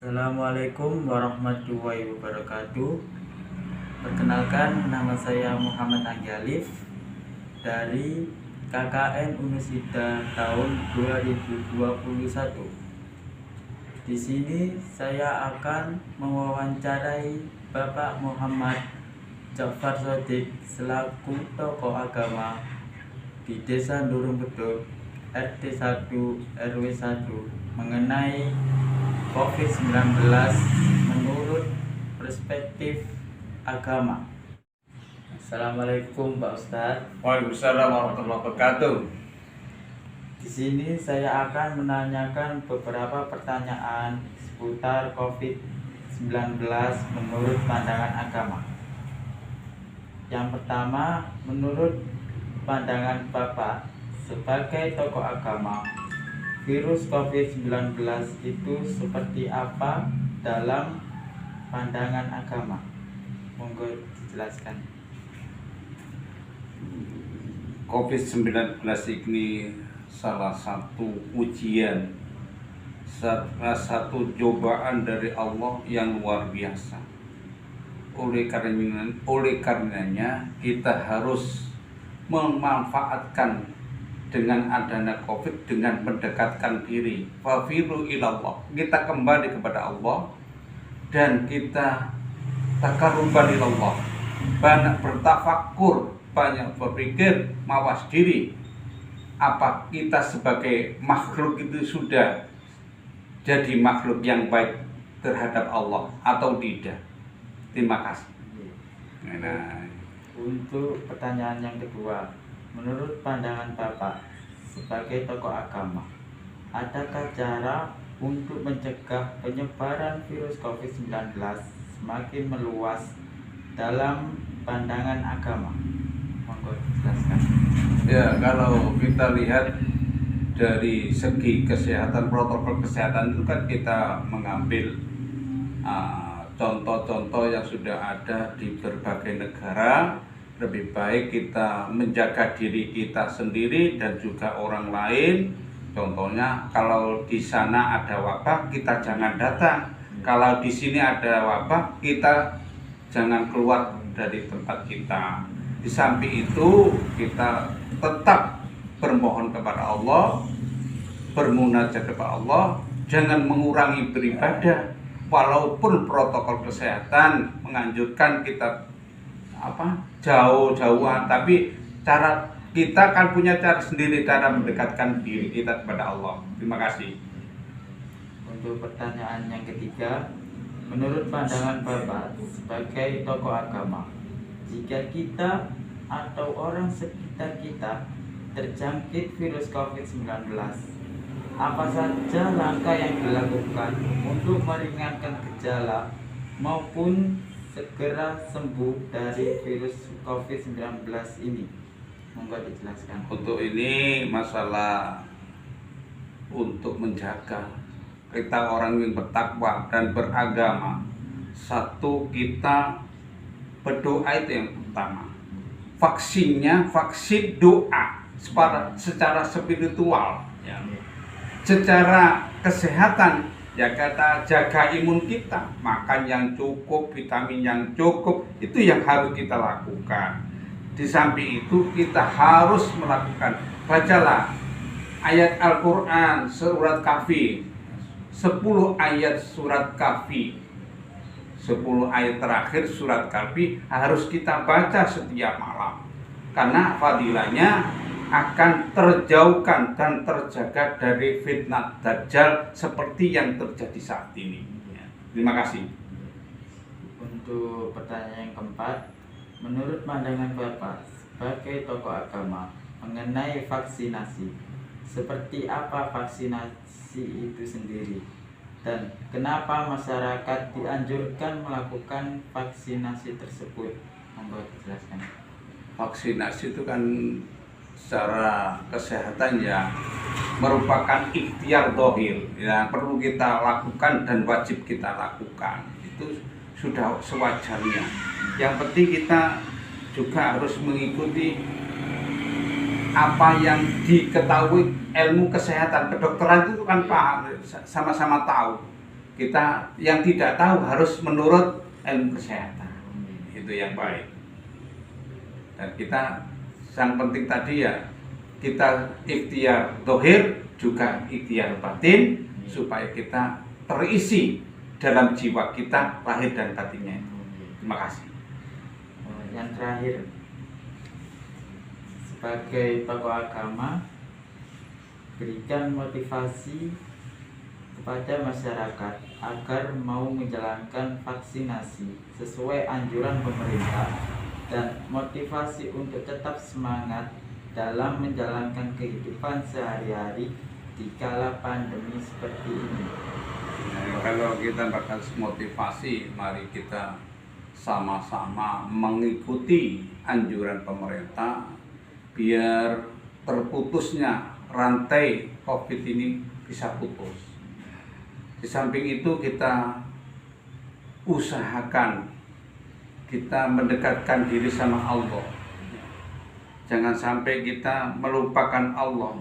Assalamualaikum warahmatullahi wabarakatuh. Perkenalkan, nama saya Muhammad Anggi Alif dari KKN Unusida tahun 2021. Di sini saya akan mewawancarai Bapak Muhammad Ja'far Shodiq selaku tokoh agama di Desa Durung Beduk RT 1 RW 1 mengenai COVID-19 menurut perspektif agama. Assalamualaikum Pak Ustadz. Waalaikumsalam warahmatullahi wabarakatuh. Di sini saya akan menanyakan beberapa pertanyaan seputar COVID-19 menurut pandangan agama. Yang pertama, menurut pandangan Bapak sebagai tokoh agama, virus COVID-19 itu seperti apa dalam pandangan agama? Monggo dijelaskan. COVID-19 ini salah satu ujian, salah satu cobaan dari Allah yang luar biasa. Oleh karenanya kita harus memanfaatkan dengan adanya COVID dengan mendekatkan diri. Fafiru ilallah. Kita kembali kepada Allah dan kita taqarruban ilallah. Banyak bertafakur, banyak berpikir, mawas diri. Apa kita sebagai makhluk itu sudah jadi makhluk yang baik terhadap Allah atau tidak? Terima kasih. Nah, Untuk pertanyaan yang kedua, menurut pandangan Bapak sebagai tokoh agama, adakah cara untuk mencegah penyebaran virus COVID-19 semakin meluas dalam pandangan agama? Monggo jelaskan. ya, kalau kita lihat dari segi kesehatan, protokol kesehatan itu kan kita mengambil contoh-contoh yang sudah ada di berbagai negara. Lebih baik kita menjaga diri kita sendiri dan juga orang lain. Contohnya, kalau di sana ada wabah, kita jangan datang. Kalau di sini ada wabah, kita jangan keluar dari tempat kita. Di samping itu, kita tetap bermohon kepada Allah, bermunajat kepada Allah, jangan mengurangi beribadah. Walaupun protokol kesehatan menganjurkan kita jauh-jauhan, tapi cara kita kan punya cara sendiri, cara mendekatkan diri kita kepada Allah. Terima kasih. Untuk pertanyaan yang ketiga, menurut pandangan Bapak sebagai tokoh agama, jika kita atau orang sekitar kita terjangkit virus COVID-19, apa saja langkah yang dilakukan untuk meringankan gejala maupun segera sembuh dari virus COVID-19 ini? Monggo dijelaskan. Untuk ini masalah untuk menjaga kita orang yang bertakwa dan beragama. Satu, kita berdoa, itu yang utama. Vaksinnya vaksin doa secara spiritual, ya. Secara kesehatan, ya, kita jaga imun kita, makan yang cukup, vitamin yang cukup, itu yang harus kita lakukan. Di samping itu kita harus melakukan, bacalah ayat Al-Quran surat Kahfi, 10 ayat surat Kahfi, 10 ayat terakhir surat Kahfi harus kita baca setiap malam, karena fadilahnya akan terjauhkan dan terjaga dari fitnah Dajjal seperti yang terjadi saat ini. Terima kasih. Untuk pertanyaan yang keempat, menurut pandangan Bapak sebagai tokoh agama mengenai vaksinasi, seperti apa vaksinasi itu sendiri? Dan kenapa masyarakat dianjurkan melakukan vaksinasi tersebut? Monggo dijelaskan. Vaksinasi itu kan secara kesehatan ya merupakan ikhtiar dohir yang perlu kita lakukan dan wajib kita lakukan, itu sudah sewajarnya. Yang penting kita juga harus mengikuti apa yang diketahui ilmu kesehatan. Kedokteran itu kan paham, sama-sama tahu kita yang tidak tahu harus menurut ilmu kesehatan. Itu yang baik. Dan kita yang penting tadi ya, kita ikhtiar dohir juga ikhtiar batin supaya kita terisi dalam jiwa kita lahir dan batinnya. Terima kasih. Yang terakhir, sebagai tokoh agama, berikan motivasi kepada masyarakat agar mau menjalankan vaksinasi sesuai anjuran pemerintah dan motivasi untuk tetap semangat dalam menjalankan kehidupan sehari-hari di kala pandemi seperti ini. Kalau kita bakal motivasi, mari kita sama-sama mengikuti anjuran pemerintah biar terputusnya rantai COVID ini bisa putus. Di samping itu kita usahakan kita mendekatkan diri sama Allah. Jangan sampai kita melupakan Allah.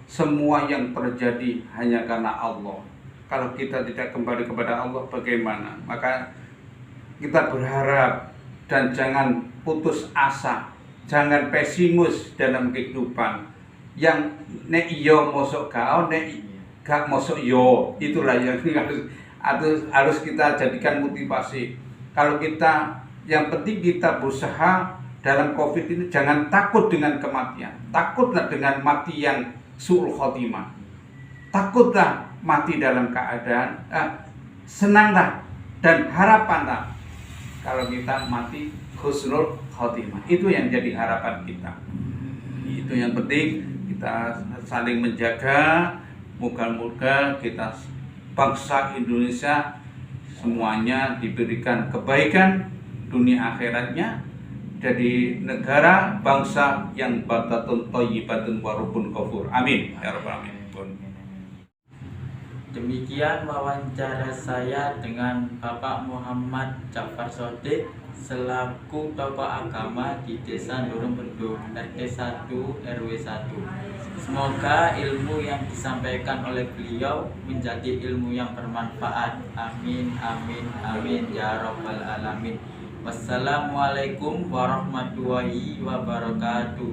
Semua yang terjadi hanya karena Allah. Kalau kita tidak kembali kepada Allah, bagaimana? Maka kita berharap dan jangan putus asa, jangan pesimis dalam kehidupan. Yang nek iyo mosok kau, nek gak mosok yo, itulah yang harus kita jadikan motivasi. Kalau kita, yang penting kita berusaha dalam COVID ini jangan takut dengan kematian. Takutlah dengan mati yang su'ul khotimah. Takutlah mati dalam keadaan senanglah dan harapanlah kalau kita mati husnul khotimah. Itu yang jadi harapan kita. Itu yang penting, kita saling menjaga. Moga-moga kita bangsa Indonesia semuanya diberikan kebaikan dunia akhiratnya, jadi negara bangsa yang baldatun thayyibatun wa rabbun ghafur. Amin ya rabbal alamin. Demikian wawancara saya dengan Bapak Muhammad Ja'far Shodiq selaku tokoh agama di Desa Nurung Bendung RT 1 RW 1. Semoga ilmu yang disampaikan oleh beliau menjadi ilmu yang bermanfaat. Amin amin amin ya rabbal alamin. Wassalamualaikum warahmatullahi wabarakatuh.